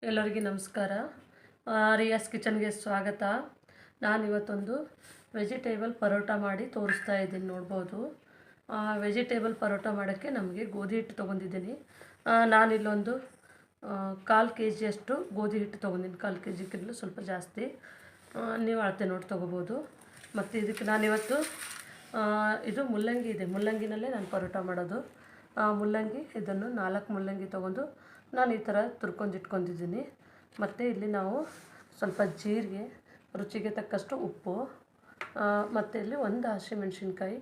ಎಲ್ಲರಿಗೂ ನಮಸ್ಕಾರ. ರಿಯಾಸ್ ಕಿಚನ್ಗೆ ಸ್ವಾಗತ. ನಾನಿವತ್ತೊಂದು ವೆಜಿಟೇಬಲ್ ಪರೋಟ ಮಾಡಿ ತೋರಿಸ್ತಾ ಇದ್ದೀನಿ. ನೋಡ್ಬೋದು, ವೆಜಿಟೇಬಲ್ ಪರೋಟ ಮಾಡೋಕ್ಕೆ ನಮಗೆ ಗೋಧಿ ಹಿಟ್ಟು ತೊಗೊಂಡಿದ್ದೀನಿ. ನಾನಿಲ್ಲೊಂದು 1/4 kg ಅಷ್ಟು ಗೋಧಿ ಹಿಟ್ಟು ತೊಗೊಂಡಿದ್ದೀನಿ. 1/4 kgಕ್ಕಿಂತಲೂ ಸ್ವಲ್ಪ ಜಾಸ್ತಿ. ನೀವು ಅಳತೆ ನೋಡಿ ತೊಗೋಬೋದು. ಮತ್ತು ಇದಕ್ಕೆ ನಾನಿವತ್ತು ಇದು ಮುಲ್ಲಂಗಿ ಇದೆ, ಮುಲ್ಲಂಗಿನಲ್ಲೇ ನಾನು ಪರೋಟ ಮಾಡೋದು. ಮುಲ್ಲಂಗಿ ಇದನ್ನು 4 ಮುಲ್ಲಂಗಿ ತೊಗೊಂಡು ನಾನು ಈ ಥರ ತುರ್ಕೊಂಡು ಇಟ್ಕೊಂಡಿದ್ದೀನಿ. ಮತ್ತು ಇಲ್ಲಿ ನಾವು ಸ್ವಲ್ಪ ಜೀರಿಗೆ, ರುಚಿಗೆ ತಕ್ಕಷ್ಟು ಉಪ್ಪು, ಮತ್ತು ಇಲ್ಲಿ ಒಂದು ಹಸಿಮೆಣ್ಸಿನ್ಕಾಯಿ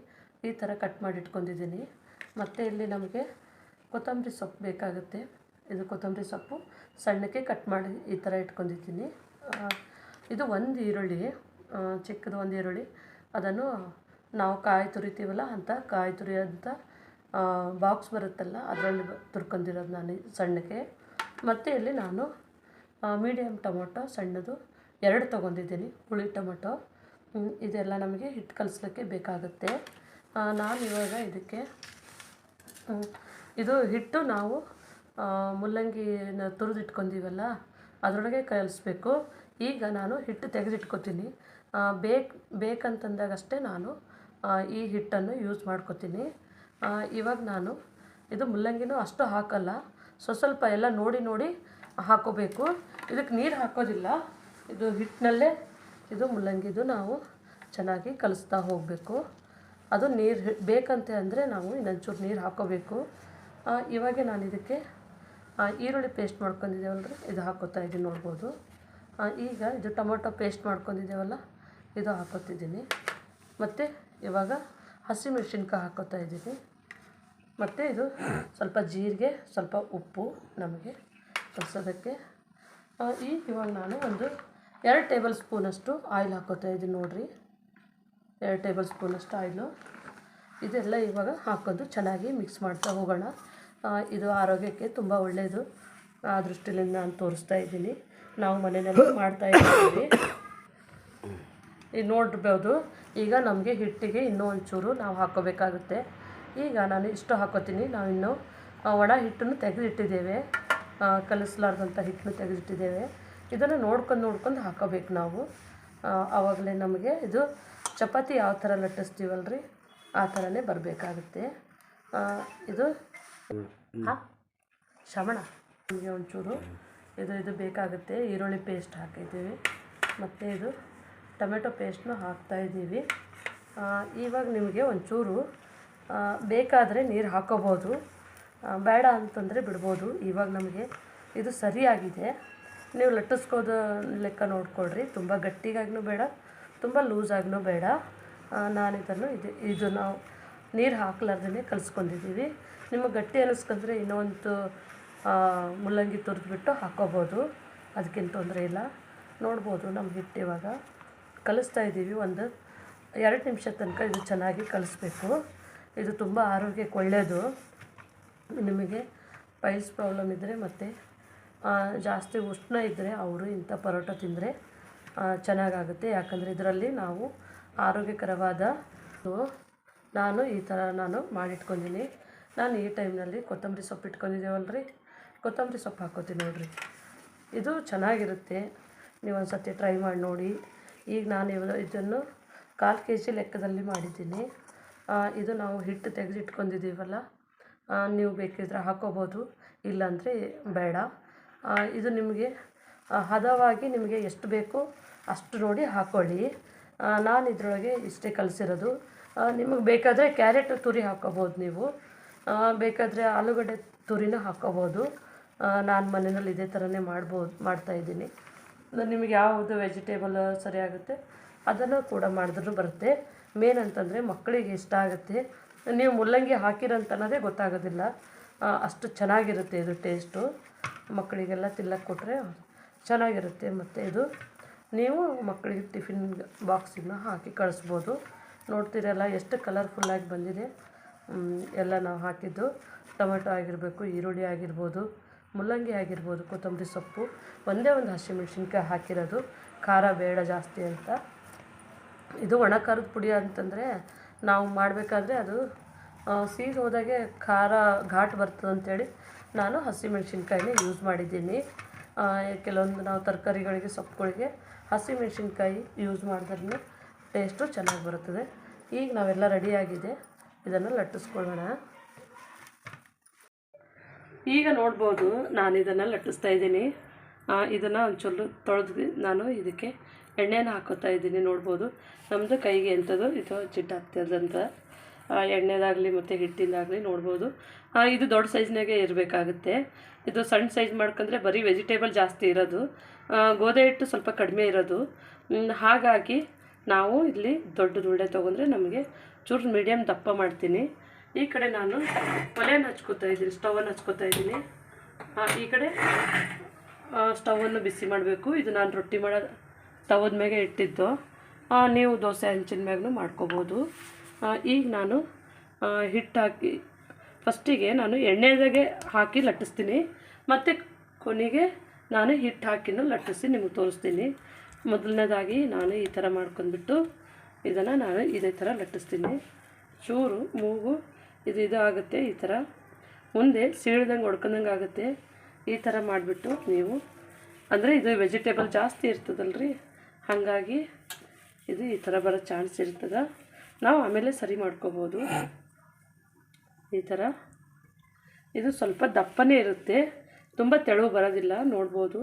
ಈ ಥರ ಕಟ್ ಮಾಡಿ ಇಟ್ಕೊಂಡಿದ್ದೀನಿ. ಮತ್ತು ಇಲ್ಲಿ ನಮಗೆ ಕೊತ್ತಂಬರಿ ಸೊಪ್ಪು ಬೇಕಾಗುತ್ತೆ. ಇದು ಕೊತ್ತಂಬರಿ ಸೊಪ್ಪು ಸಣ್ಣಕ್ಕೆ ಕಟ್ ಮಾಡಿ ಈ ಥರ ಇಟ್ಕೊಂಡಿದ್ದೀನಿ. ಇದು ಒಂದು ಈರುಳ್ಳಿ, ಚಿಕ್ಕದು ಒಂದು ಈರುಳ್ಳಿ, ಅದನ್ನು ನಾವು ಕಾಯಿ ತುರಿತೀವಲ್ಲ ಅಂಥ ಕಾಯಿ ತುರಿಯೋಂಥ ಬಾಕ್ಸ್ ಬರುತ್ತಲ್ಲ ಅದರಲ್ಲಿ ತುರ್ಕೊಂಡಿರೋದು ನಾನು ಸಣ್ಣಕ್ಕೆ. ಮತ್ತು ಇಲ್ಲಿ ನಾನು ಮೀಡಿಯಮ್ ಟೊಮೊಟೊ ಸಣ್ಣದು 2 ತೊಗೊಂಡಿದ್ದೀನಿ, ಹುಳಿ ಟೊಮೊಟೊ. ಇದೆಲ್ಲ ನಮಗೆ ಹಿಟ್ಟು ಕಲಿಸ್ಲಿಕ್ಕೆ ಬೇಕಾಗುತ್ತೆ. ನಾನು ಇವಾಗ ಇದಕ್ಕೆ ಇದು ಹಿಟ್ಟು ನಾವು ಮುಲ್ಲಂಗಿನ ತುರಿದಿಟ್ಕೊಂಡೀವಲ್ಲ ಅದರೊಳಗೆ ಕಲಿಸ್ಬೇಕು. ಈಗ ನಾನು ಹಿಟ್ಟು ತೆಗೆದಿಟ್ಕೊತೀನಿ. ಬೇಕಂತಂದಾಗಷ್ಟೇ ನಾನು ಈ ಹಿಟ್ಟನ್ನು ಯೂಸ್ ಮಾಡ್ಕೊತೀನಿ. ಇವಾಗ ನಾನು ಇದು ಮುಲ್ಲಂಗಿನೂ ಅಷ್ಟು ಹಾಕಲ್ಲ, ಸ್ವಲ್ಪ ಎಲ್ಲ ನೋಡಿ ಹಾಕೋಬೇಕು. ಇದಕ್ಕೆ ನೀರು ಹಾಕೋದಿಲ್ಲ, ಇದು ಹಿಟ್ಟಿನಲ್ಲೇ ಇದು ಮುಲ್ಲಂಗಿದು ನಾವು ಚೆನ್ನಾಗಿ ಕಲಿಸ್ತಾ ಹೋಗಬೇಕು. ಅದು ನೀರು ಬೇಕಂತೆ ಅಂದರೆ ನಾವು ಇನ್ನೊಂಚೂರು ನೀರು ಹಾಕೋಬೇಕು. ಇವಾಗ ನಾನು ಇದಕ್ಕೆ ಈರುಳ್ಳಿ ಪೇಸ್ಟ್ ಮಾಡ್ಕೊಂಡಿದ್ದೇವಲ್ರಿ, ಇದು ಹಾಕೋತಾ ಇದ್ದೀನಿ. ನೋಡ್ಬೋದು, ಈಗ ಇದು ಟೊಮೊಟೊ ಪೇಸ್ಟ್ ಮಾಡ್ಕೊಂಡಿದ್ದೇವಲ್ಲ ಇದು ಹಾಕೋತಿದ್ದೀನಿ. ಮತ್ತು ಇವಾಗ ಹಸಿಮೆಣ್ಸಿನ್ಕಾಯಿ ಹಾಕೋತಾ ಇದ್ದೀನಿ. ಮತ್ತು ಇದು ಸ್ವಲ್ಪ ಜೀರಿಗೆ, ಸ್ವಲ್ಪ ಉಪ್ಪು ನಮಗೆ ಕಲಿಸೋದಕ್ಕೆ. ಇವಾಗ ನಾನು ಒಂದು 2 ಟೇಬಲ್ ಸ್ಪೂನಷ್ಟು ಆಯಿಲ್ ಹಾಕೋತಾ ಇದ್ದೀನಿ. ನೋಡಿರಿ, 2 ಟೇಬಲ್ ಸ್ಪೂನಷ್ಟು ಆಯಿಲು. ಇದೆಲ್ಲ ಇವಾಗ ಹಾಕೋದು ಚೆನ್ನಾಗಿ ಮಿಕ್ಸ್ ಮಾಡ್ತಾ ಹೋಗೋಣ. ಇದು ಆರೋಗ್ಯಕ್ಕೆ ತುಂಬ ಒಳ್ಳೆಯದು. ಆ ದೃಷ್ಟಿಯಿಂದ ನಾನು ತೋರಿಸ್ತಾ ಇದ್ದೀನಿ. ನಾವು ಮನೆಯಲ್ಲಿ ಮಾಡ್ತಾ ಇದ್ದೀವಿ. ಈಗ ನೋಡ್ಬೋದು, ಈಗ ನಮಗೆ ಹಿಟ್ಟಿಗೆ ಇನ್ನೂ ಒಂಚೂರು ನಾವು ಹಾಕೋಬೇಕಾಗುತ್ತೆ. ಈಗ ನಾನು ಇಷ್ಟು ಹಾಕೋತೀನಿ. ನಾವು ಇನ್ನೂ ಒಣ ಹಿಟ್ಟನ್ನು ತೆಗೆದಿಟ್ಟಿದ್ದೇವೆ, ಕಲಿಸಲಾರ್ದಂಥ ಹಿಟ್ಟನ್ನು ತೆಗೆದಿಟ್ಟಿದ್ದೇವೆ. ಇದನ್ನು ನೋಡ್ಕೊಂಡು ಹಾಕೋಬೇಕು ನಾವು. ಆವಾಗಲೇ ನಮಗೆ ಇದು ಚಪಾತಿ ಯಾವ ಥರ ಲಟ್ಟಿಸ್ತೀವಲ್ರಿ ಆ ಥರನೇ ಬರಬೇಕಾಗುತ್ತೆ. ಇದು ಶ್ರವಣ ನಮಗೆ ಒಂಚೂರು ಇದು ಬೇಕಾಗುತ್ತೆ. ಈರುಳ್ಳಿ ಪೇಸ್ಟ್ ಹಾಕಿದ್ದೀವಿ, ಮತ್ತು ಇದು ಟೊಮೆಟೊ ಪೇಸ್ಟ್ನು ಹಾಕ್ತಾಯಿದ್ದೀವಿ. ಇವಾಗ ನಿಮಗೆ ಒಂಚೂರು ಬೇಕಾದರೆ ನೀರು ಹಾಕೋಬೋದು, ಬೇಡ ಅಂತಂದರೆ ಬಿಡ್ಬೋದು. ಇವಾಗ ನಮಗೆ ಇದು ಸರಿಯಾಗಿದೆ. ನೀವು ಲಟ್ಟಿಸ್ಕೋದು ಲೆಕ್ಕ ನೋಡ್ಕೊಳ್ರಿ, ತುಂಬ ಗಟ್ಟಿಗಾಗಿನೂ ಬೇಡ, ತುಂಬ ಲೂಸಾಗಿನೂ ಬೇಡ. ನಾನು ಇದನ್ನು ಇದು ನಾವು ನೀರು ಹಾಕ್ಲಾರ್ದೇ ಕಲಿಸ್ಕೊಂಡಿದ್ದೀವಿ. ನಿಮಗೆ ಗಟ್ಟಿ ಅನ್ನಿಸ್ಕೊಂಡ್ರೆ ಇನ್ನೊಂದು ಮುಲ್ಲಂಗಿ ತುರಿದ್ಬಿಟ್ಟು ಹಾಕೋಬೋದು, ಅದಕ್ಕೇನು ತೊಂದರೆ ಇಲ್ಲ. ನೋಡ್ಬೋದು, ನಮ್ಮ ಹಿಟ್ಟು ಇವಾಗ ಕಲಿಸ್ತಾ ಇದ್ದೀವಿ. ಒಂದು 2 ನಿಮಿಷ ತನಕ ಇದು ಚೆನ್ನಾಗಿ ಕಲಿಸ್ಬೇಕು. ಇದು ತುಂಬ ಆರೋಗ್ಯಕ್ಕೆ ಒಳ್ಳೆಯದು. ನಿಮಗೆ ಪೈಲ್ಸ್ ಪ್ರಾಬ್ಲಮ್ ಇದ್ದರೆ ಮತ್ತು ಜಾಸ್ತಿ ಉಷ್ಣ ಇದ್ದರೆ ಅವರು ಇಂಥ ಪರೋಟ ತಿಂದರೆ ಚೆನ್ನಾಗಾಗುತ್ತೆ. ಯಾಕಂದರೆ ಇದರಲ್ಲಿ ನಾವು ಆರೋಗ್ಯಕರವಾದ ನಾನು ಈ ಥರ ಮಾಡಿಟ್ಕೊಂಡಿನಿ. ನಾನು ಈ ಟೈಮ್ನಲ್ಲಿ ಕೊತ್ತಂಬರಿ ಸೊಪ್ಪು ಇಟ್ಕೊಂಡಿದ್ದೇವಲ್ರಿ, ಕೊತ್ತಂಬರಿ ಸೊಪ್ಪು ಹಾಕೋತೀನಿ. ನೋಡಿರಿ, ಇದು ಚೆನ್ನಾಗಿರುತ್ತೆ. ನೀವು ಒಂದು ಸರ್ತಿ ಟ್ರೈ ಮಾಡಿ ನೋಡಿ. ಈಗ ನಾನು ಇದನ್ನು 1/4 kg ಲೆಕ್ಕದಲ್ಲಿ ಮಾಡಿದ್ದೀನಿ. ಇದು ನಾವು ಹಿಟ್ಟು ತೆಗೆದಿಟ್ಕೊಂಡಿದ್ದೀವಲ್ಲ, ನೀವು ಬೇಕಿದ್ರೆ ಹಾಕೋಬೋದು, ಇಲ್ಲಾಂದರೆ ಬೇಡ. ಇದು ನಿಮಗೆ ಹದವಾಗಿ ನಿಮಗೆ ಎಷ್ಟು ಬೇಕೋ ಅಷ್ಟು ನೋಡಿ ಹಾಕ್ಕೊಳ್ಳಿ. ನಾನು ಇದರೊಳಗೆ ಇಷ್ಟೇ ಕಲಿಸಿರೋದು. ನಿಮಗೆ ಬೇಕಾದರೆ ಕ್ಯಾರೆಟ್ ತುರಿ ಹಾಕ್ಕೋಬೋದು, ನೀವು ಬೇಕಾದರೆ ಆಲೂಗಡ್ಡೆ ತುರಿನೂ ಹಾಕ್ಕೋಬೋದು. ನಾನು ಮನೆಯಲ್ಲಿ ಇದೇ ಥರನೇ ಮಾಡ್ತಾಯಿದ್ದೀನಿ. ನಿಮಗೆ ಯಾವುದು ವೆಜಿಟೇಬಲ್ ಸರಿಯಾಗುತ್ತೆ ಅದನ್ನು ಕೂಡ ಮಾಡಿದ್ರೂ ಬರುತ್ತೆ. ಮೇನ್ ಅಂತಂದರೆ ಮಕ್ಕಳಿಗೆ ಇಷ್ಟ ಆಗುತ್ತೆ. ನೀವು ಮುಲ್ಲಂಗಿ ಹಾಕಿರೋಂತನ್ನೋದೇ ಗೊತ್ತಾಗೋದಿಲ್ಲ, ಅಷ್ಟು ಚೆನ್ನಾಗಿರುತ್ತೆ ಇದು ಟೇಸ್ಟು. ಮಕ್ಕಳಿಗೆಲ್ಲ ತಿನ್ನಕ್ಕೆ ಕೊಟ್ಟರೆ ಚೆನ್ನಾಗಿರುತ್ತೆ. ಮತ್ತು ಇದು ನೀವು ಮಕ್ಕಳಿಗೆ ಟಿಫಿನ್ ಬಾಕ್ಸಿಗೆ ಹಾಕಿ ಕಳಿಸ್ಬೋದು. ನೋಡ್ತೀರಲ್ಲ ಎಷ್ಟು ಕಲರ್ಫುಲ್ಲಾಗಿ ಬಂದಿದೆ. ಎಲ್ಲ ನಾವು ಹಾಕಿದ್ದು ಟೊಮೆಟೊ ಆಗಿರಬೇಕು, ಈರುಳ್ಳಿ ಆಗಿರ್ಬೋದು, ಮುಲ್ಲಂಗಿ ಆಗಿರ್ಬೋದು, ಕೊತ್ತಂಬರಿ ಸೊಪ್ಪು, ಒಂದೇ ಒಂದು ಹಸಿಮೆಣ್ಸಿನ್ಕಾಯಿ ಹಾಕಿರೋದು, ಖಾರ ಬೇಡ ಜಾಸ್ತಿ ಅಂತ. ಇದು ಒಣ ಖಾರದ ಪುಡಿ ಅಂತಂದರೆ ನಾವು ಮಾಡಬೇಕಾದ್ರೆ ಅದು ಸೀದ್ ಹೋದಾಗೆ ಖಾರ ಘಾಟ್ ಬರ್ತದೆ ಅಂಥೇಳಿ ನಾನು ಹಸಿಮೆಣ್ಸಿನ್ಕಾಯಿನೇ ಯೂಸ್ ಮಾಡಿದ್ದೀನಿ. ಕೆಲವೊಂದು ನಾವು ತರಕಾರಿಗಳಿಗೆ ಸೊಪ್ಪುಗಳಿಗೆ ಹಸಿಮೆಣಸಿನ್ಕಾಯಿ ಯೂಸ್ ಮಾಡಿದ್ರೆ ಟೇಸ್ಟು ಚೆನ್ನಾಗಿ ಬರುತ್ತದೆ. ಈಗ ನಾವೆಲ್ಲ ರೆಡಿಯಾಗಿದೆ, ಇದನ್ನು ಲಟ್ಟಿಸ್ಕೊಳ್ಳೋಣ. ಈಗ ನೋಡ್ಬೋದು ನಾನು ಇದನ್ನು ಲಟ್ಟಿಸ್ತಾ ಇದ್ದೀನಿ. ಇದನ್ನು ಒಂಚೂರು ತೊಳೆದು ನಾನು ಇದಕ್ಕೆ ಎಣ್ಣೆನ ಹಾಕೋತಾ ಇದ್ದೀನಿ. ನೋಡ್ಬೋದು ನಮ್ಮದು ಕೈಗೆ ಎಂಥದ್ದು ಇದು ಜಿಡ್ಡಾಗ್ತದಂತ ಎಣ್ಣೆದಾಗಲಿ ಮತ್ತು ಹಿಟ್ಟಿಂದಾಗಲಿ ನೋಡ್ಬೋದು. ಇದು ದೊಡ್ಡ ಸೈಜ್ನಾಗೆ ಇರಬೇಕಾಗುತ್ತೆ. ಇದು ಸಣ್ಣ ಸೈಜ್ ಮಾಡ್ಕೊಂಡ್ರೆ ಬರೀ ವೆಜಿಟೇಬಲ್ ಜಾಸ್ತಿ ಇರೋದು, ಗೋಧಿ ಹಿಟ್ಟು ಸ್ವಲ್ಪ ಕಡಿಮೆ ಇರೋದು. ಹಾಗಾಗಿ ನಾವು ಇಲ್ಲಿ ದೊಡ್ಡದು ಉಳ್ಳೆ ತೊಗೊಂಡ್ರೆ ನಮಗೆ ಚೂರು ಮೀಡಿಯಮ್ ದಪ್ಪ ಮಾಡ್ತೀನಿ. ಈ ಕಡೆ ನಾನು ಒಲೆಯನ್ನು ಹಚ್ಕೋತಾ ಇದ್ದೀನಿ, ಸ್ಟವನ್ನು ಹಚ್ಕೋತಾ ಇದ್ದೀನಿ. ಈ ಕಡೆ ಸ್ಟವನ್ನು ಬಿಸಿ ಮಾಡಬೇಕು. ಇದು ನಾನು ರೊಟ್ಟಿ ಮಾಡೋ ತವದ ಮ್ಯಾಗೆ ಇಟ್ಟಿದ್ದು, ನೀವು ದೋಸೆ ಹಂಚಿನ ಮ್ಯಾಗೂ ಮಾಡ್ಕೋಬೋದು. ಈಗ ನಾನು ಹಿಟ್ಟು ಹಾಕಿ ಫಸ್ಟಿಗೆ ನಾನು ಎಣ್ಣೆದಾಗೆ ಹಾಕಿ ಲಟ್ಟಿಸ್ತೀನಿ, ಮತ್ತು ಕೊನೆಗೆ ನಾನು ಹಿಟ್ಟು ಹಾಕಿನೂ ಲಟ್ಟಿಸಿ ನಿಮಗೆ ತೋರಿಸ್ತೀನಿ. ಮೊದಲನೇದಾಗಿ ನಾನು ಈ ಥರ ಮಾಡ್ಕೊಂಡ್ಬಿಟ್ಟು ಇದನ್ನು ನಾನು ಇದೇ ಥರ ಲಟ್ಟಿಸ್ತೀನಿ. ಚೂರು ಮೂಗು ಇದು ಆಗುತ್ತೆ, ಈ ಥರ ಮುಂದೆ ಸೀಳ್ದಂಗೆ ಹೊಡ್ಕೊಂಡಂಗೆ ಆಗುತ್ತೆ. ಈ ಥರ ಮಾಡಿಬಿಟ್ಟು ನೀವು ಅಂದರೆ ಇದು ವೆಜಿಟೇಬಲ್ ಜಾಸ್ತಿ ಇರ್ತದಲ್ರಿ, ಹಾಗಾಗಿ ಇದು ಈ ಥರ ಬರೋ ಚಾನ್ಸ್ ಇರ್ತದೆ. ನಾವು ಆಮೇಲೆ ಸರಿ ಮಾಡ್ಕೋಬೋದು. ಈ ಥರ ಇದು ಸ್ವಲ್ಪ ದಪ್ಪನೇ ಇರುತ್ತೆ, ತುಂಬ ತೆಳು ಬರೋದಿಲ್ಲ. ನೋಡ್ಬೋದು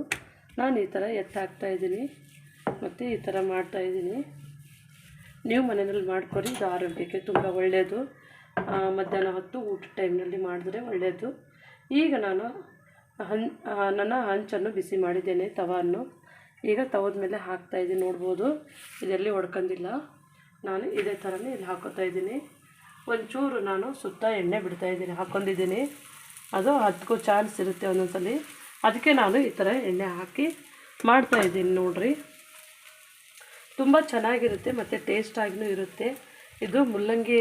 ನಾನು ಈ ಥರ ಹಾಕ್ತಾಯಿದ್ದೀನಿ ಮತ್ತು ಈ ಥರ ಮಾಡ್ತಾಯಿದ್ದೀನಿ. ನೀವು ಮನೆಯಲ್ಲಿ ಮಾಡ್ಕೊರಿ, ಇದು ಆರೋಗ್ಯಕ್ಕೆ ತುಂಬ ಒಳ್ಳೆಯದು. ಮಧ್ಯಾಹ್ನ ಹೊತ್ತು ಊಟದ ಟೈಮ್ನಲ್ಲಿ ಮಾಡಿದ್ರೆ ಒಳ್ಳೆಯದು. ಈಗ ನಾನು ನನ್ನ ಹಂಚನ್ನು ಬಿಸಿ ಮಾಡಿದ್ದೇನೆ, ತವನ್ನು. ಈಗ ತವದ ಮೇಲೆ ಹಾಕ್ತಾಯಿದ್ದೀನಿ. ನೋಡ್ಬೋದು ಇದೆಲ್ಲಿ ಹೊಡ್ಕೊಂಡಿಲ್ಲ. ನಾನು ಇದೇ ಥರನೇ ಇಲ್ಲಿ ಹಾಕೋತಾ ಇದ್ದೀನಿ. ಒಂಚೂರು ನಾನು ಸುತ್ತ ಎಣ್ಣೆ ಬಿಡ್ತಾಯಿದ್ದೀನಿ, ಹಾಕ್ಕೊಂಡಿದ್ದೀನಿ. ಅದು ಅದಕ್ಕೂ ಚಾನ್ಸ್ ಇರುತ್ತೆ ಒಂದೊಂದ್ಸಲಿ, ಅದಕ್ಕೆ ನಾನು ಈ ಥರ ಎಣ್ಣೆ ಹಾಕಿ ಮಾಡ್ತಾಯಿದ್ದೀನಿ. ನೋಡಿರಿ ತುಂಬ ಚೆನ್ನಾಗಿರುತ್ತೆ ಮತ್ತು ಟೇಸ್ಟಾಗಿಯೂ ಇರುತ್ತೆ. ಇದು ಮುಲ್ಲಂಗಿ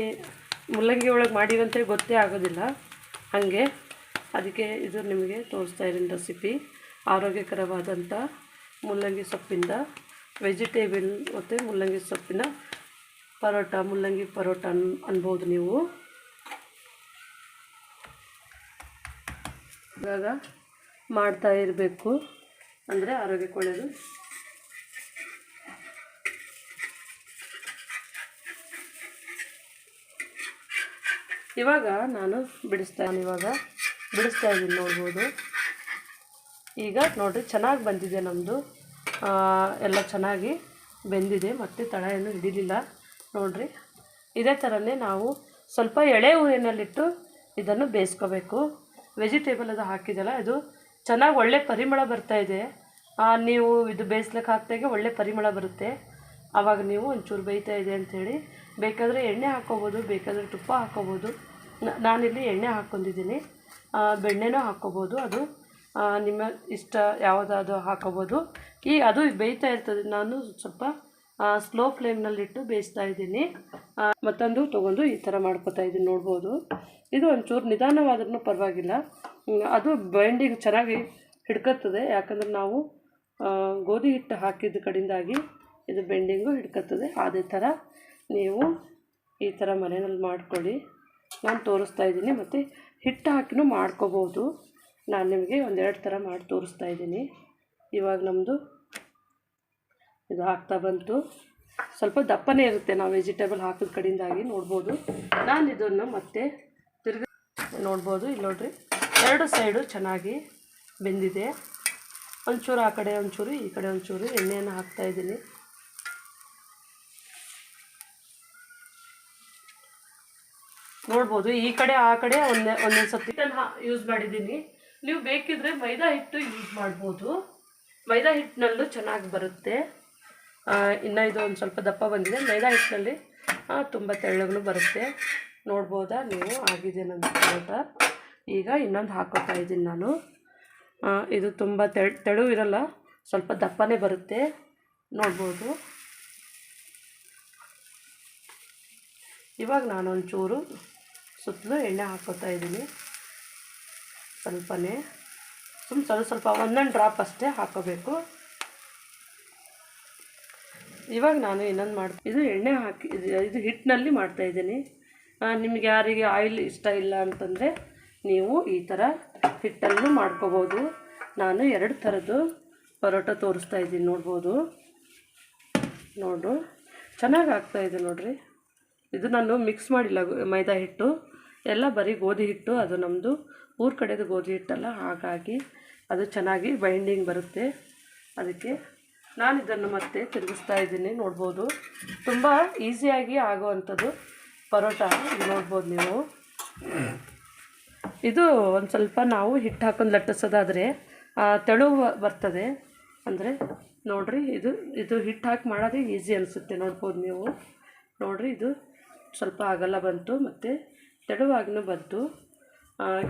ಒಳಗೆ ಮಾಡಿವಂತೆ ಗೊತ್ತೇ ಆಗೋದಿಲ್ಲ ಹಾಗೆ, ಅದಕ್ಕೆ ಇದು ನಿಮಗೆ ತೋರಿಸ್ತಾ ಇದ್ದೀನಿ ರೆಸಿಪಿ. ಆರೋಗ್ಯಕರವಾದಂಥ ಮುಲ್ಲಂಗಿ ಸೊಪ್ಪಿಂದ ವೆಜಿಟೇಬಲ್ ಮತ್ತು ಮುಲ್ಲಂಗಿ ಸೊಪ್ಪಿನ ಪರೋಟ, ಮುಲ್ಲಂಗಿ ಪರೋಟ ಅನ್ಬೋದು ನೀವು. ಇವಾಗ ಮಾಡ್ತಾ ಇರಬೇಕು, ಅಂದರೆ ಆರೋಗ್ಯಕ್ಕೆ ಒಳ್ಳೆಯದು. ಇವಾಗ ನಾನು ಬಿಡಿಸ್ತಾ ಇದ್ದೀನಿ. ನೋಡ್ಬೋದು ಈಗ ನೋಡಿರಿ ಚೆನ್ನಾಗಿ ಬಂದಿದೆ ನಮ್ಮದು, ಎಲ್ಲ ಚೆನ್ನಾಗಿ ಬೆಂದಿದೆ ಮತ್ತು ತಳ ಏನು ಹಿಡಿಲಿಲ್ಲ. ನೋಡಿರಿ ಇದೇ ಥರನೇ ನಾವು ಸ್ವಲ್ಪ ಎಳೆ ಊರಿನಲ್ಲಿಟ್ಟು ಇದನ್ನು ಬೇಯಿಸ್ಕೋಬೇಕು. ವೆಜಿಟೇಬಲ್ ಅದು ಹಾಕಿದಲ್ಲ, ಇದು ಚೆನ್ನಾಗಿ ಒಳ್ಳೆ ಪರಿಮಳ ಬರ್ತಾಯಿದೆ. ನೀವು ಇದು ಬೇಯಿಸ್ಲಿಕ್ಕೆ ಹಾಕ್ದಾಗೆ ಒಳ್ಳೆ ಪರಿಮಳ ಬರುತ್ತೆ. ಆವಾಗ ನೀವು ಒಂಚೂರು ಬೇಯ್ತಾ ಇದೆ ಅಂಥೇಳಿ ಬೇಕಾದರೆ ಎಣ್ಣೆ ಹಾಕ್ಕೋಬೋದು, ಬೇಕಾದರೆ ತುಪ್ಪ ಹಾಕ್ಕೋಬೋದು. ನಾನಿಲ್ಲಿ ಎಣ್ಣೆ ಹಾಕ್ಕೊಂಡಿದ್ದೀನಿ, ಬೆಣ್ಣೆನೂ ಹಾಕ್ಕೋಬೋದು. ಅದು ನಿಮ್ಮ ಇಷ್ಟ ಯಾವುದಾದ್ರು ಹಾಕ್ಕೋಬೋದು. ಅದು ಬೇಯ್ತಾ ಇರ್ತದೆ. ನಾನು ಸ್ವಲ್ಪ ಸ್ಲೋ ಫ್ಲೇಮ್ನಲ್ಲಿಟ್ಟು ಬೇಯಿಸ್ತಾ ಇದ್ದೀನಿ. ಮತ್ತೊಂದು ತೊಗೊಂಡು ಈ ಥರ ಮಾಡ್ಕೊತಾ ಇದ್ದೀನಿ. ನೋಡ್ಬೋದು ಇದು ಒಂಚೂರು ನಿಧಾನವಾದ್ರೂ ಪರವಾಗಿಲ್ಲ, ಅದು ಬೈಂಡಿಂಗ್ ಚೆನ್ನಾಗಿ ಹಿಡ್ಕೊತದೆ. ಯಾಕಂದ್ರೆ ನಾವು ಗೋಧಿ ಹಿಟ್ಟು ಹಾಕಿದ ಕಡೆಯಿಂದಾಗಿ ಇದು ಬೆಂಡಿಂಗು ಹಿಡ್ಕೊತದೆ. ಅದೇ ಥರ ನೀವು ಈ ಥರ ಮನೆಯಲ್ಲಿ ಮಾಡ್ಕೊಳ್ಳಿ. ನಾನು ತೋರಿಸ್ತಾ ಇದ್ದೀನಿ, ಮತ್ತು ಹಿಟ್ಟು ಹಾಕಿನೂ ಮಾಡ್ಕೋಬೋದು. ನಾನು ನಿಮಗೆ ಒಂದೆರಡು ಥರ ಮಾಡಿ ತೋರಿಸ್ತಾ ಇದ್ದೀನಿ. ಇವಾಗ ನಮ್ಮದು ಇದು ಆಗ್ತಾ ಬಂತು. ಸ್ವಲ್ಪ ದಪ್ಪನೇ ಇರುತ್ತೆ ನಾವು ವೆಜಿಟೇಬಲ್ ಹಾಕಿದ ಕಡೆಯಿಂದಾಗಿ. ನೋಡ್ಬೋದು ನಾನು ಇದನ್ನು ಮತ್ತೆ ತಿರುಗಿ ನೋಡ್ಬೋದು. ಇಲ್ಲಿ ನೋಡಿರಿ ಎರಡು ಸೈಡು ಚೆನ್ನಾಗಿ ಬೆಂದಿದೆ. ಒಂಚೂರು ಆ ಕಡೆ ಒಂಚೂರು ಈ ಕಡೆ ಒಂಚೂರು ಎಣ್ಣೆಯನ್ನು ಹಾಕ್ತಾಯಿದ್ದೀನಿ. ನೋಡ್ಬೋದು ಈ ಕಡೆ ಆ ಕಡೆ ಒಂದೊಂದು ಸತಿ ಯೂಸ್ ಮಾಡಿದ್ದೀನಿ. ನೀವು ಬೇಕಿದ್ರೆ ಮೈದಾ ಹಿಟ್ಟು ಯೂಸ್ ಮಾಡ್ಬೋದು, ಮೈದಾ ಹಿಟ್ಟಿನಲ್ಲೂ ಚೆನ್ನಾಗಿ ಬರುತ್ತೆ. ಇನ್ನು ಇದು ಒಂದು ಸ್ವಲ್ಪ ದಪ್ಪ ಬಂದಿದೆ, ಮೈದಾ ಹಿಟ್ಟಿನಲ್ಲಿ ತುಂಬ ತೆಳ್ಳಗೂ ಬರುತ್ತೆ. ನೋಡ್ಬೋದಾ ನೀವು, ಆಗಿದೆ ನನ್ನ ಪರೋಟ. ಈಗ ಇನ್ನೊಂದು ಹಾಕೋತಾ ಇದ್ದೀನಿ ನಾನು. ಇದು ತುಂಬ ತೆಳು ಇರಲ್ಲ, ಸ್ವಲ್ಪ ದಪ್ಪನೇ ಬರುತ್ತೆ. ನೋಡ್ಬೋದು ಇವಾಗ ನಾನೊಂಚೂರು ಸುತ್ತಲೂ ಎಣ್ಣೆ ಹಾಕ್ಕೋತಾ ಇದ್ದೀನಿ. ಸ್ವಲ್ಪನೇ ಸ್ವಲ್ಪ ಒಂದೊಂದು ಡ್ರಾಪ್ ಅಷ್ಟೇ ಹಾಕೋಬೇಕು. ಇವಾಗ ನಾನು ಇನ್ನೊಂದು ಇದು ಎಣ್ಣೆ ಹಾಕಿ ಇದು ಹಿಟ್ಟಿನಲ್ಲಿ ಮಾಡ್ತಾಯಿದ್ದೀನಿ. ನಿಮಗೆ ಯಾರಿಗೆ ಆಯಿಲ್ ಇಷ್ಟ ಇಲ್ಲ ಅಂತಂದರೆ ನೀವು ಈ ಥರ ಹಿಟ್ಟಲ್ಲೂ ಮಾಡ್ಕೋಬೋದು. ನಾನು 2 ಥರದ್ದು ಪರೋಟ ತೋರಿಸ್ತಾ ಇದ್ದೀನಿ, ನೋಡ್ಬೋದು. ನೋಡು ಚೆನ್ನಾಗಿ ಆಗ್ತಾಯಿದೆ ನೋಡಿರಿ. ಇದು ನಾನು ಮಿಕ್ಸ್ ಮಾಡಿಲ್ಲ ಮೈದಾ ಹಿಟ್ಟು, ಎಲ್ಲ ಬರೀ ಗೋಧಿ ಹಿಟ್ಟು. ಅದು ನಮ್ಮದು ಊರ ಕಡೆದು ಗೋಧಿ ಹಿಟ್ಟಲ್ಲ, ಹಾಗಾಗಿ ಅದು ಚೆನ್ನಾಗಿ ಬೈಂಡಿಂಗ್ ಬರುತ್ತೆ. ಅದಕ್ಕೆ ನಾನು ಇದನ್ನು ಮತ್ತೆ ತಿರುಗಿಸ್ತಾ ಇದ್ದೀನಿ, ನೋಡ್ಬೋದು. ತುಂಬ ಈಸಿಯಾಗಿ ಆಗೋವಂಥದ್ದು ಪರೋಟ, ನೋಡ್ಬೋದು ನೀವು. ಇದು ಒಂದು ಸ್ವಲ್ಪ ನಾವು ಹಿಟ್ಟು ಹಾಕೊಂಡು ಲಟ್ಟಿಸೋದಾದರೆ ತೆಳು ಬರ್ತದೆ. ಅಂದರೆ ನೋಡಿರಿ, ಇದು ಹಿಟ್ಟು ಹಾಕಿ ಮಾಡೋದೇ ಈಸಿ ಅನಿಸುತ್ತೆ, ನೋಡ್ಬೋದು ನೀವು. ನೋಡಿರಿ, ಇದು ಸ್ವಲ್ಪ ಅಗಲ ಬಂತು ಮತ್ತು ತೆಳುವಾಗಿನೂ ಬಂತು.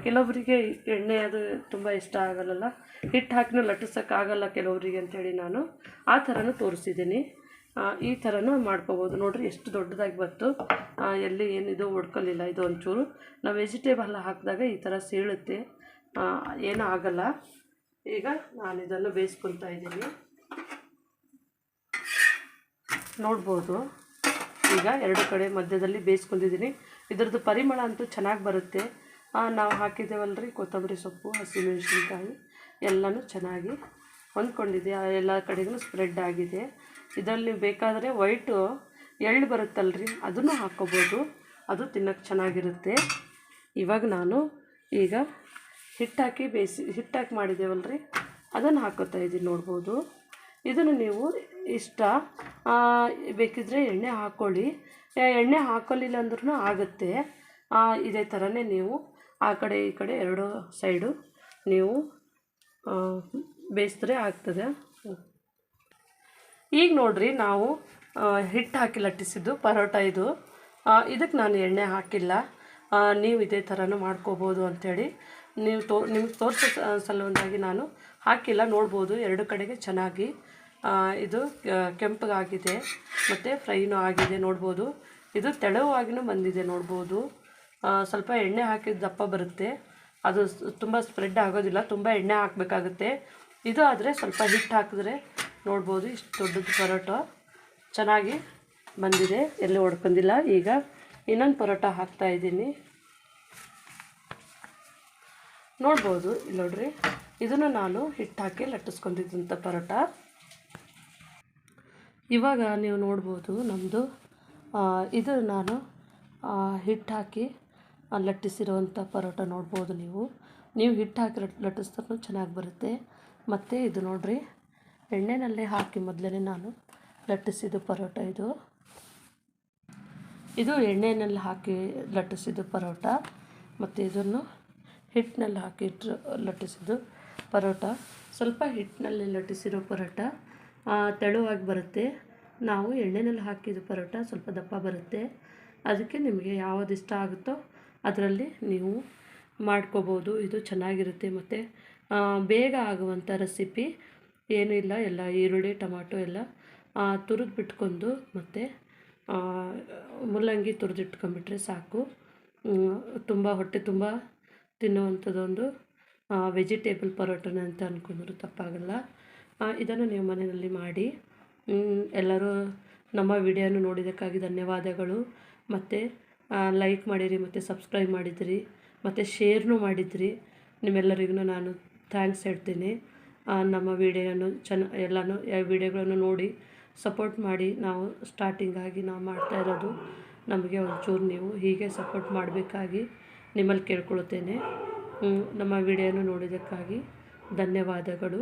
ಕೆಲವರಿಗೆ ಎಣ್ಣೆ ಅದು ತುಂಬ ಇಷ್ಟ ಆಗಲ್ಲ, ಹಿಟ್ಟು ಹಾಕಿನೂ ಲಟ್ಟಿಸೋಕ್ಕಾಗಲ್ಲ ಕೆಲವರಿಗೆ ಅಂಥೇಳಿ ನಾನು ಆ ಥರನೂ ತೋರಿಸಿದ್ದೀನಿ. ಈ ಥರನೂ ಮಾಡ್ಕೋಬೋದು. ನೋಡಿರಿ ಎಷ್ಟು ದೊಡ್ಡದಾಗಿ ಬಂತು, ಎಲ್ಲಿ ಏನಿದು ಒಡ್ಕೊಲಿಲ್ಲ. ಇದು ಒಂಚೂರು ನಾವು ವೆಜಿಟೇಬಲ್ ಹಾಕಿದಾಗ ಈ ಥರ ಸೀಳುತ್ತೆ, ಏನೂ ಆಗಲ್ಲ. ಈಗ ನಾನು ಇದನ್ನು ಬೇಯಿಸ್ಕೊಳ್ತಾ ಇದ್ದೀನಿ, ನೋಡ್ಬೋದು. ಈಗ 2 ಕಡೆ ಮಧ್ಯದಲ್ಲಿ ಬೇಯಿಸ್ಕೊಂಡಿದ್ದೀನಿ. ಇದರದ್ದು ಪರಿಮಳ ಅಂತೂ ಚೆನ್ನಾಗಿ ಬರುತ್ತೆ. ನಾವು ಹಾಕಿದ್ದೇವಲ್ರಿ ಕೊತ್ತಂಬರಿ ಸೊಪ್ಪು, ಹಸಿಮೆಣಸಿನ್ಕಾಯಿ ಎಲ್ಲನೂ ಚೆನ್ನಾಗಿ ಹೊಂದ್ಕೊಂಡಿದೆ, ಎಲ್ಲ ಕಡೆಗೂ ಸ್ಪ್ರೆಡ್ ಆಗಿದೆ. ಇದರಲ್ಲಿ ಬೇಕಾದರೆ ವೈಟು ಎಳ್ಳು ಬರುತ್ತಲ್ರಿ, ಅದನ್ನು ಹಾಕ್ಕೋಬೋದು, ಅದು ತಿನ್ನೋಕ್ಕೆ ಚೆನ್ನಾಗಿರುತ್ತೆ. ಇವಾಗ ನಾನು ಈಗ ಹಿಟ್ಟಾಕಿ ಮಾಡಿದ್ದೇವಲ್ರಿ, ಅದನ್ನು ಹಾಕ್ಕೋತಾ ಇದ್ದೀನಿ, ನೋಡ್ಬೋದು. ಇದನ್ನು ನೀವು ಇಷ್ಟ ಬೇಕಿದ್ದರೆ ಎಣ್ಣೆ ಹಾಕ್ಕೊಳ್ಳಿ, ಎಣ್ಣೆ ಹಾಕ್ಕೊಳ್ಳಿಲ್ಲ ಅಂದ್ರೂ ಆಗುತ್ತೆ. ಇದೇ ಥರನೇ ನೀವು ಆ ಕಡೆ ಈ ಕಡೆ 2 ಸೈಡು ನೀವು ಬೇಯಿಸಿದ್ರೆ ಆಗ್ತದೆ. ಈಗ ನೋಡಿರಿ, ನಾವು ಹಿಟ್ಟು ಹಾಕಿ ಲಟ್ಟಿಸಿದ್ದು ಪರೋಟ ಇದು. ಇದಕ್ಕೆ ನಾನು ಎಣ್ಣೆ ಹಾಕಿಲ್ಲ, ನೀವು ಇದೇ ಥರನೂ ಮಾಡ್ಕೋಬೋದು ಅಂಥೇಳಿ ನಿಮ್ಗೆ ತೋರಿಸೋ ಸಲುವಾಗಿ ನಾನು ಹಾಕಿಲ್ಲ. ನೋಡ್ಬೋದು 2 ಕಡೆಗೆ ಚೆನ್ನಾಗಿ ಇದು ಕೆಂಪಗಾಗಿದೆ ಮತ್ತು ಫ್ರೈನೂ ಆಗಿದೆ, ನೋಡ್ಬೋದು. ಇದು ತೆಳುವಾಗಿನೂ ಬಂದಿದೆ, ನೋಡ್ಬೋದು. ಸ್ವಲ್ಪ ಎಣ್ಣೆ ಹಾಕಿದ ದಪ್ಪ ಬರುತ್ತೆ, ಅದು ತುಂಬ ಸ್ಪ್ರೆಡ್ ಆಗೋದಿಲ್ಲ, ತುಂಬ ಎಣ್ಣೆ ಹಾಕಬೇಕಾಗುತ್ತೆ. ಇದು ಆದರೆ ಸ್ವಲ್ಪ ಹಿಟ್ಟು ಹಾಕಿದ್ರೆ ನೋಡ್ಬೋದು ಇಷ್ಟು ದೊಡ್ಡದು ಪರೋಟ ಚೆನ್ನಾಗಿ ಬಂದಿದೆ, ಎಲ್ಲೂ ಹೊಡ್ಕೊಂಡಿಲ್ಲ. ಈಗ ಇನ್ನೊಂದು ಪರೋಟ ಹಾಕ್ತಾಯಿದ್ದೀನಿ, ನೋಡ್ಬೋದು. ಇಲ್ಲಿ ನೋಡ್ರಿ, ಇದನ್ನು ನಾನು ಹಿಟ್ಟು ಹಾಕಿ ಲಟ್ಟಿಸ್ಕೊಂಡಿದ್ದಂಥ ಪರೋಟ. ಇವಾಗ ನೀವು ನೋಡ್ಬೋದು ನಮ್ಮದು ಇದು ನಾನು ಹಿಟ್ಟು ಹಾಕಿ ಲಟ್ಟಿಸಿರುವಂಥ ಪರೋಟ, ನೋಡ್ಬೋದು ನೀವು. ಹಿಟ್ಟು ಹಾಕಿ ಲಟ್ಟಿಸಿದ್ರೂ ಚೆನ್ನಾಗಿ ಬರುತ್ತೆ. ಮತ್ತು ಇದು ನೋಡಿರಿ, ಎಣ್ಣೆನಲ್ಲೇ ಹಾಕಿ ಮೊದಲೇ ನಾನು ಲಟ್ಟಿಸಿದ್ದು ಪರೋಟ ಇದು ಎಣ್ಣೆಯಲ್ಲಿ ಹಾಕಿ ಲಟ್ಟಿಸಿದ್ದು ಪರೋಟ. ಮತ್ತು ಇದನ್ನು ಹಿಟ್ಟಿನಲ್ಲಿ ಹಾಕಿ ಲಟ್ಟಿಸಿದ್ದು ಪರೋಟ. ಸ್ವಲ್ಪ ಹಿಟ್ಟಿನಲ್ಲಿ ಲಟ್ಟಿಸಿರೋ ಪರೋಟ ತೆಳುವಾಗಿ ಬರುತ್ತೆ. ನಾವು ಎಣ್ಣೆಯಲ್ಲಿ ಹಾಕಿದ ಪರೋಟ ಸ್ವಲ್ಪ ದಪ್ಪ ಬರುತ್ತೆ. ಅದಕ್ಕೆ ನಿಮಗೆ ಯಾವುದು ಇಷ್ಟ ಆಗುತ್ತೋ ಅದರಲ್ಲಿ ನೀವು ಮಾಡ್ಕೋಬೋದು. ಇದು ಚೆನ್ನಾಗಿರುತ್ತೆ ಮತ್ತು ಬೇಗ ಆಗುವಂಥ ರೆಸಿಪಿ. ಏನೂ ಇಲ್ಲ, ಎಲ್ಲ ಈರುಳ್ಳಿ ಟೊಮಾಟೊ ಎಲ್ಲ ತುರಿದು ಬಿಟ್ಕೊಂಡು ಮತ್ತು ಮುಲ್ಲಂಗಿ ತುರಿದಿಟ್ಕೊಂಡ್ಬಿಟ್ರೆ ಸಾಕು. ತುಂಬ ಹೊಟ್ಟೆ ತುಂಬ ತಿನ್ನುವಂಥದ್ದೊಂದು ವೆಜಿಟೇಬಲ್ ಪರೋಟನ ಅಂತ ಅಂದ್ಕೊಂಡ್ರು ತಪ್ಪಾಗಲ್ಲ. ಇದನ್ನು ನೀವು ಮನೆಯಲ್ಲಿ ಮಾಡಿ. ಎಲ್ಲರೂ ನಮ್ಮ ವಿಡಿಯೋನು ನೋಡಿದ್ದಕ್ಕಾಗಿ ಧನ್ಯವಾದಗಳು. ಮತ್ತು ಲೈಕ್ ಮಾಡಿರಿ ಮತ್ತು ಸಬ್ಸ್ಕ್ರೈಬ್ ಮಾಡಿದಿರಿ ಮತ್ತು ಶೇರ್ನೂ ಮಾಡಿದಿರಿ. ನಿಮ್ಮೆಲ್ಲರಿಗೂ ನಾನು ಥ್ಯಾಂಕ್ಸ್ ಹೇಳ್ತೀನಿ. ನಮ್ಮ ವಿಡಿಯೋನು ಎಲ್ಲನೂ ವಿಡಿಯೋಗಳನ್ನು ನೋಡಿ ಸಪೋರ್ಟ್ ಮಾಡಿ. ನಾವು ಸ್ಟಾರ್ಟಿಂಗಾಗಿ ನಾವು ಮಾಡ್ತಾ ಇರೋದು, ನಮಗೆ ಒಂಚೂರು ನೀವು ಹೀಗೆ ಸಪೋರ್ಟ್ ಮಾಡಬೇಕಾಗಿ ನಿಮ್ಮಲ್ಲಿ ಕೇಳ್ಕೊಳ್ತೇನೆ. ನಮ್ಮ ವಿಡಿಯೋನು ನೋಡಿದ್ದಕ್ಕಾಗಿ ಧನ್ಯವಾದಗಳು.